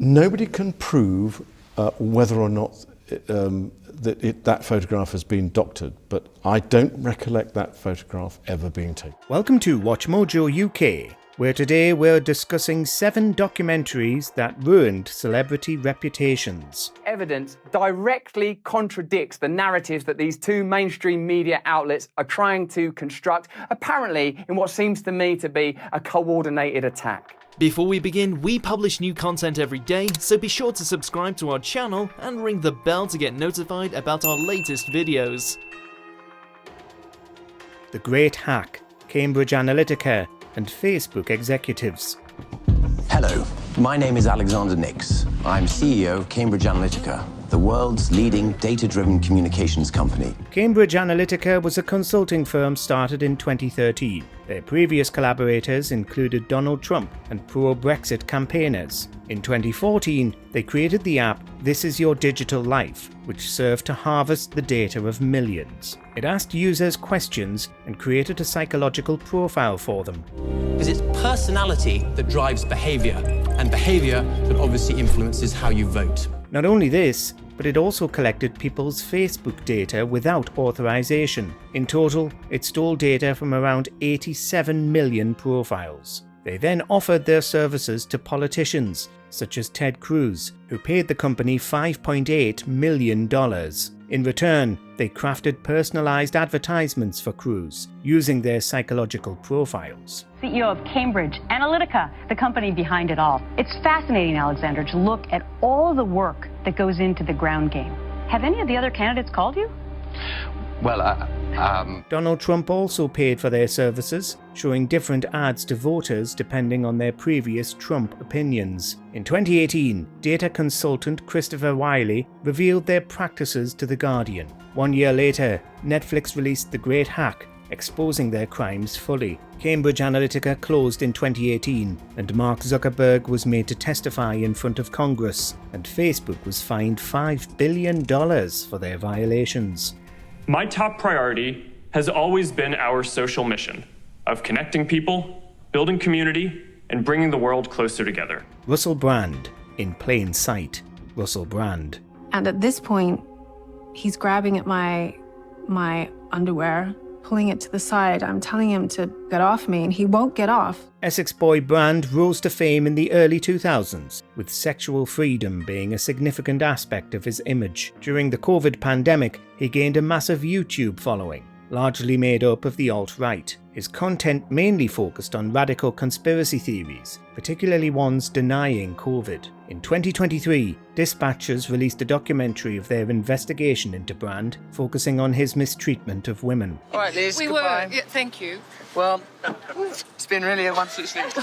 Nobody can prove whether or not that photograph has been doctored, but I don't recollect that photograph ever being taken. Welcome to WatchMojo UK, where today we're discussing 7 documentaries that ruined celebrity reputations. Evidence directly contradicts the narratives that these two mainstream media outlets are trying to construct, apparently in what seems to me to be a coordinated attack. Before we begin, we publish new content every day, so be sure to subscribe to our channel and ring the bell to get notified about our latest videos. The Great Hack, Cambridge Analytica, and Facebook executives. Hello, my name is Alexander Nix. I'm CEO of Cambridge Analytica, the world's leading data-driven communications company. Cambridge Analytica was a consulting firm started in 2013. Their previous collaborators included Donald Trump and pro-Brexit campaigners. In 2014, they created the app This Is Your Digital Life, which served to harvest the data of millions. It asked users questions and created a psychological profile for them. Because it's personality that drives behaviour, and behaviour that obviously influences how you vote. Not only this, but it also collected people's Facebook data without authorization. In total, it stole data from around 87 million profiles. They then offered their services to politicians, such as Ted Cruz, who paid the company $5.8 million. In return, they crafted personalized advertisements for Cruz, using their psychological profiles. CEO of Cambridge Analytica, the company behind it all. It's fascinating, Alexander, to look at all the work that goes into the ground game. Have any of the other candidates called you? Well, Donald Trump also paid for their services, showing different ads to voters depending on their previous Trump opinions. In 2018, data consultant Christopher Wiley revealed their practices to The Guardian. 1 year later, Netflix released The Great Hack, exposing their crimes fully. Cambridge Analytica closed in 2018, and Mark Zuckerberg was made to testify in front of Congress, and Facebook was fined $5 billion for their violations. My top priority has always been our social mission of connecting people, building community, and bringing the world closer together. Russell Brand, in plain sight. Russell Brand. And at this point, he's grabbing at my underwear, pulling it to the side. I'm telling him to get off me, and he won't get off. Essex boy Brand rose to fame in the early 2000s, with sexual freedom being a significant aspect of his image. During the COVID pandemic, he gained a massive YouTube following, largely made up of the alt-right. His content mainly focused on radical conspiracy theories, particularly ones denying COVID. In 2023, Dispatches released a documentary of their investigation into Brand, focusing on his mistreatment of women. All right, Liz, goodbye. Yeah, thank you. Well, it's been really a wonderful experience.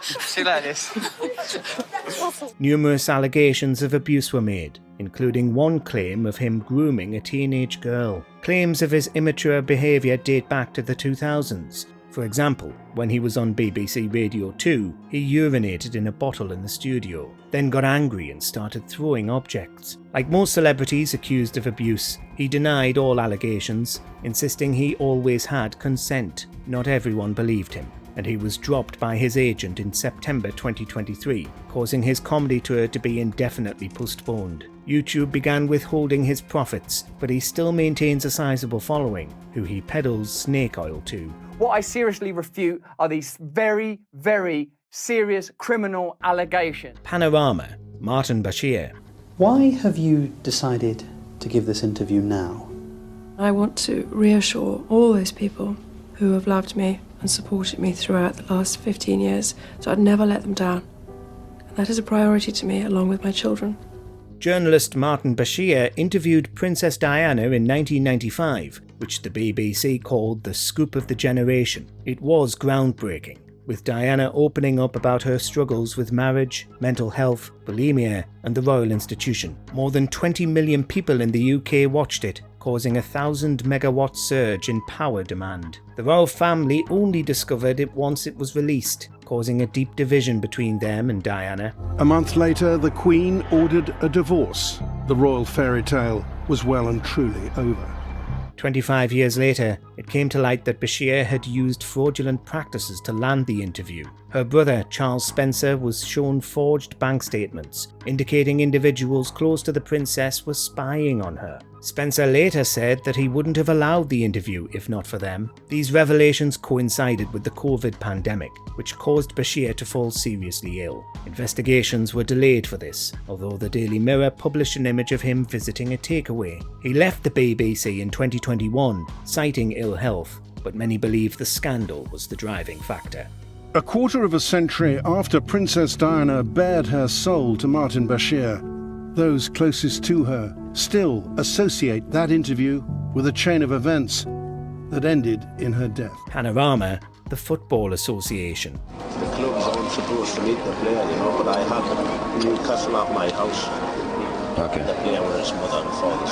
See you later, Liz. Numerous allegations of abuse were made, including one claim of him grooming a teenage girl. Claims of his immature behaviour date back to the 2000s. For example, when he was on BBC Radio 2, he urinated in a bottle in the studio, then got angry and started throwing objects. Like most celebrities accused of abuse, he denied all allegations, insisting he always had consent. Not everyone believed him, and he was dropped by his agent in September 2023, causing his comedy tour to be indefinitely postponed. YouTube began withholding his profits, but he still maintains a sizable following, who he peddles snake oil to. What I seriously refute are these very, very serious criminal allegations. Panorama, Martin Bashir. Why have you decided to give this interview now? I want to reassure all those people who have loved me and supported me throughout the last 15 years, so I'd never let them down. And that is a priority to me, along with my children. Journalist Martin Bashir interviewed Princess Diana in 1995, which the BBC called the scoop of the generation. It was groundbreaking, with Diana opening up about her struggles with marriage, mental health, bulimia, and the Royal Institution. More than 20 million people in the UK watched it, causing a 1,000 megawatt surge in power demand. The royal family only discovered it once it was released, causing a deep division between them and Diana. A month later, the Queen ordered a divorce. The royal fairy tale was well and truly over. 25 years later, it came to light that Bashir had used fraudulent practices to land the interview. Her brother, Charles Spencer, was shown forged bank statements indicating individuals close to the princess were spying on her. Spencer later said that he wouldn't have allowed the interview if not for them. These revelations coincided with the COVID pandemic, which caused Bashir to fall seriously ill. Investigations were delayed for this, although the Daily Mirror published an image of him visiting a takeaway. He left the BBC in 2021, citing ill health, but many believe the scandal was the driving factor. A quarter of a century after Princess Diana bared her soul to Martin Bashir, those closest to her still associate that interview with a chain of events that ended in her death. Panorama, the Football Association. The clubs aren't supposed to meet the player, but I had Newcastle at my house. Okay. The player where his mother and father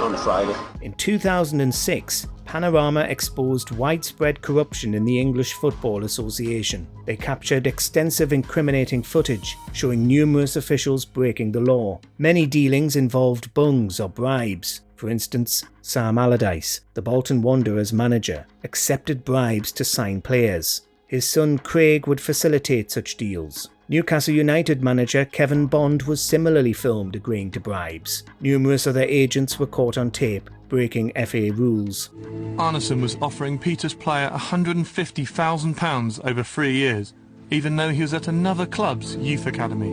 on Friday. In 2006, Panorama exposed widespread corruption in the English Football Association. They captured extensive incriminating footage showing numerous officials breaking the law. Many dealings involved bungs or bribes. For instance, Sam Allardyce, the Bolton Wanderers manager, accepted bribes to sign players. His son Craig would facilitate such deals. Newcastle United manager Kevin Bond was similarly filmed agreeing to bribes. Numerous other agents were caught on tape breaking FA rules. Arneson was offering Peter's player £150,000 over 3 years, even though he was at another club's youth academy.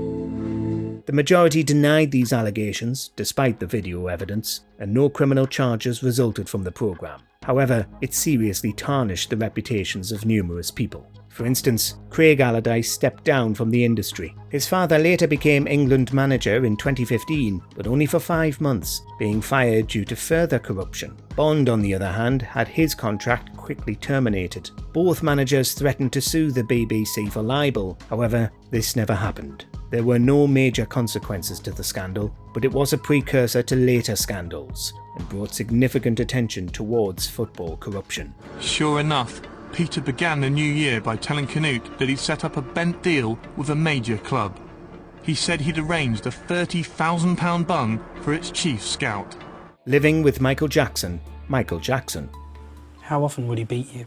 The majority denied these allegations, despite the video evidence, and no criminal charges resulted from the programme. However, it seriously tarnished the reputations of numerous people. For instance, Craig Allardyce stepped down from the industry. His father later became England manager in 2015, but only for 5 months, being fired due to further corruption. Bond, on the other hand, had his contract quickly terminated. Both managers threatened to sue the BBC for libel, however, this never happened. There were no major consequences to the scandal, but it was a precursor to later scandals, and brought significant attention towards football corruption. Sure enough, Peter began the new year by telling Canute that he'd set up a bent deal with a major club. He said he'd arranged a £30,000 bung for its chief scout. Living with Michael Jackson, Michael Jackson. How often would he beat you?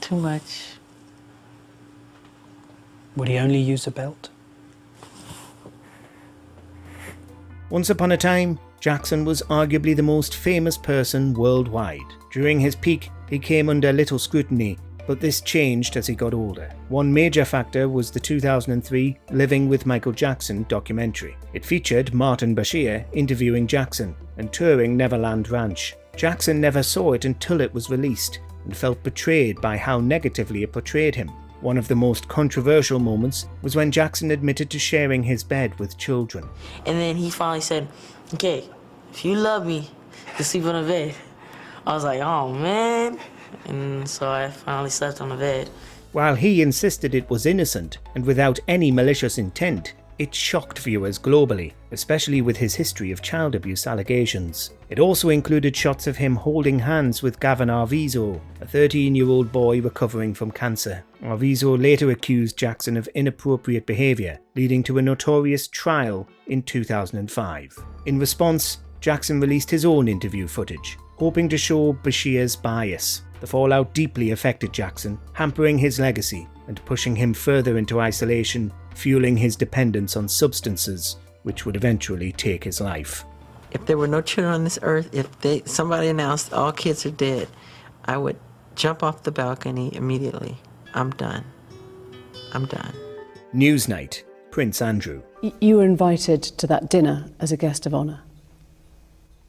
Too much. Would he only use a belt? Once upon a time, Jackson was arguably the most famous person worldwide. During his peak, he came under little scrutiny, but this changed as he got older. One major factor was the 2003 Living with Michael Jackson documentary. It featured Martin Bashir interviewing Jackson and touring Neverland Ranch. Jackson never saw it until it was released and felt betrayed by how negatively it portrayed him. One of the most controversial moments was when Jackson admitted to sharing his bed with children. And then he finally said, "Okay, if you love me, you sleep on the bed." I was like, oh man. And so I finally slept on the bed. While he insisted it was innocent and without any malicious intent, it shocked viewers globally, especially with his history of child abuse allegations. It also included shots of him holding hands with Gavin Arvizo, a 13-year-old boy recovering from cancer. Arvizo later accused Jackson of inappropriate behaviour, leading to a notorious trial in 2005. In response, Jackson released his own interview footage, hoping to show Bashir's bias. The fallout deeply affected Jackson, hampering his legacy and pushing him further into isolation, fueling his dependence on substances, which would eventually take his life. If there were no children on this earth, if somebody announced all kids are dead, I would jump off the balcony immediately. I'm done. I'm done. Newsnight, Prince Andrew. You were invited to that dinner as a guest of honour.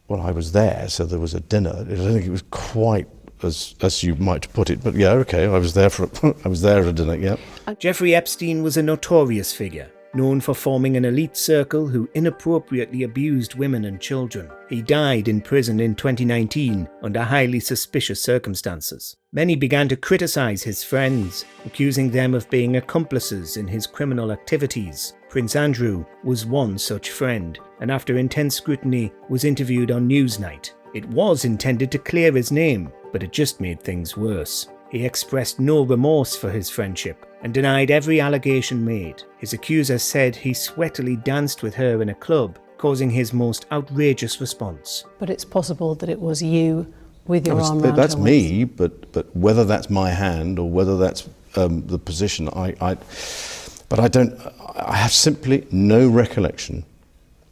Well, I was there, so there was a dinner. I don't think it was quite as you might put it, but yeah, okay, I was there at a dinner, yeah. Jeffrey Epstein was a notorious figure, known for forming an elite circle who inappropriately abused women and children. He died in prison in 2019 under highly suspicious circumstances. Many began to criticize his friends, accusing them of being accomplices in his criminal activities. Prince Andrew was one such friend, and after intense scrutiny was interviewed on Newsnight. It was intended to clear his name, but it just made things worse. He expressed no remorse for his friendship and denied every allegation made. His accusers said he sweatily danced with her in a club, causing his most outrageous response. But it's possible that it was you with your arm around That's her me, but whether that's my hand or whether that's the position, I have simply no recollection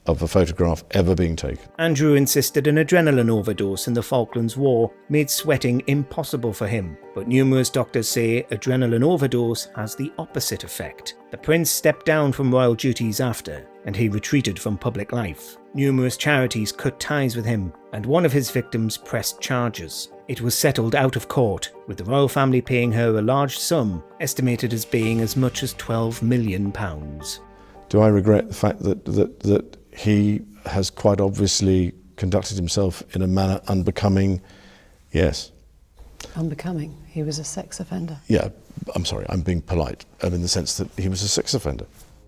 of a photograph ever being taken. Andrew insisted an adrenaline overdose in the Falklands War made sweating impossible for him, but numerous doctors say adrenaline overdose has the opposite effect. The prince stepped down from royal duties after, and he retreated from public life. Numerous charities cut ties with him, and one of his victims pressed charges. It was settled out of court, with the royal family paying her a large sum, estimated as being as much as £12 million. Do I regret the fact that he has quite obviously conducted himself in a manner unbecoming? Yes. Unbecoming? He was a sex offender. Yeah, I'm sorry, I'm being polite, in the sense that he was a sex offender.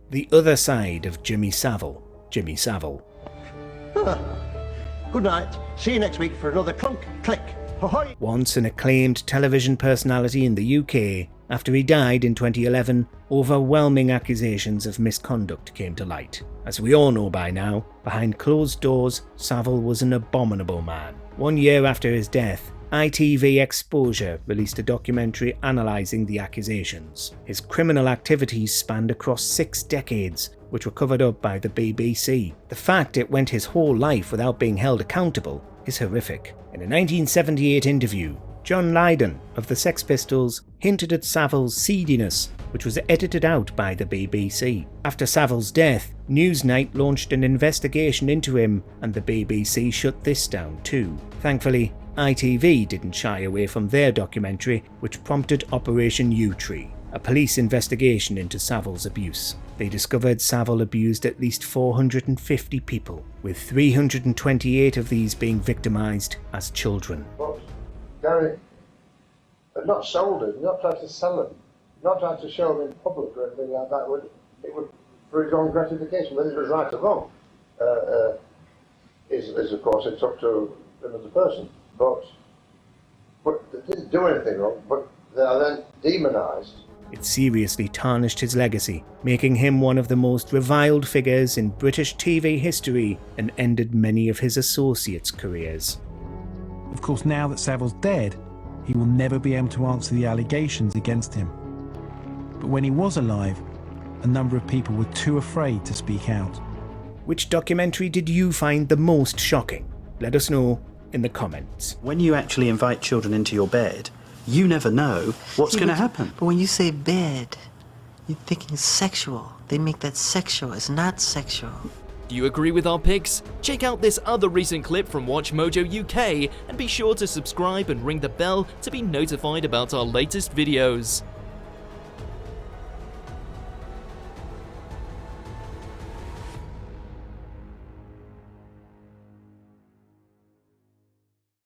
The other side of Jimmy Savile. Jimmy Savile. Good night. See you next week for another clunk, click. Ahoy! Once an acclaimed television personality in the UK, after he died in 2011, overwhelming accusations of misconduct came to light. As we all know by now, behind closed doors, Savile was an abominable man. 1 year after his death, ITV Exposure released a documentary analysing the accusations. His criminal activities spanned across 6 decades, which were covered up by the BBC. The fact it went his whole life without being held accountable is horrific. In a 1978 interview, John Lydon of the Sex Pistols hinted at Savile's seediness, which was edited out by the BBC. After Savile's death, Newsnight launched an investigation into him, and the BBC shut this down too. Thankfully, ITV didn't shy away from their documentary, which prompted Operation U-Tree, a police investigation into Savile's abuse. They discovered Savile abused at least 450 people, with 328 of these being victimised as children. But Gary had not sold it, not tried to sell it, not tried to show them in public or anything like that. It would for his own gratification. Whether it was right or wrong is of course it's up to another person. But they didn't do anything wrong, but they are then demonised. It seriously tarnished his legacy, making him one of the most reviled figures in British TV history and ended many of his associates' careers. Of course, now that Savile's dead, he will never be able to answer the allegations against him. But when he was alive, a number of people were too afraid to speak out. Which documentary did you find the most shocking? Let us know in the comments. When you actually invite children into your bed, you never know what's going to happen. But when you say bed, you're thinking sexual. They make that sexual. It's not sexual. Do you agree with our picks? Check out this other recent clip from WatchMojo UK and be sure to subscribe and ring the bell to be notified about our latest videos.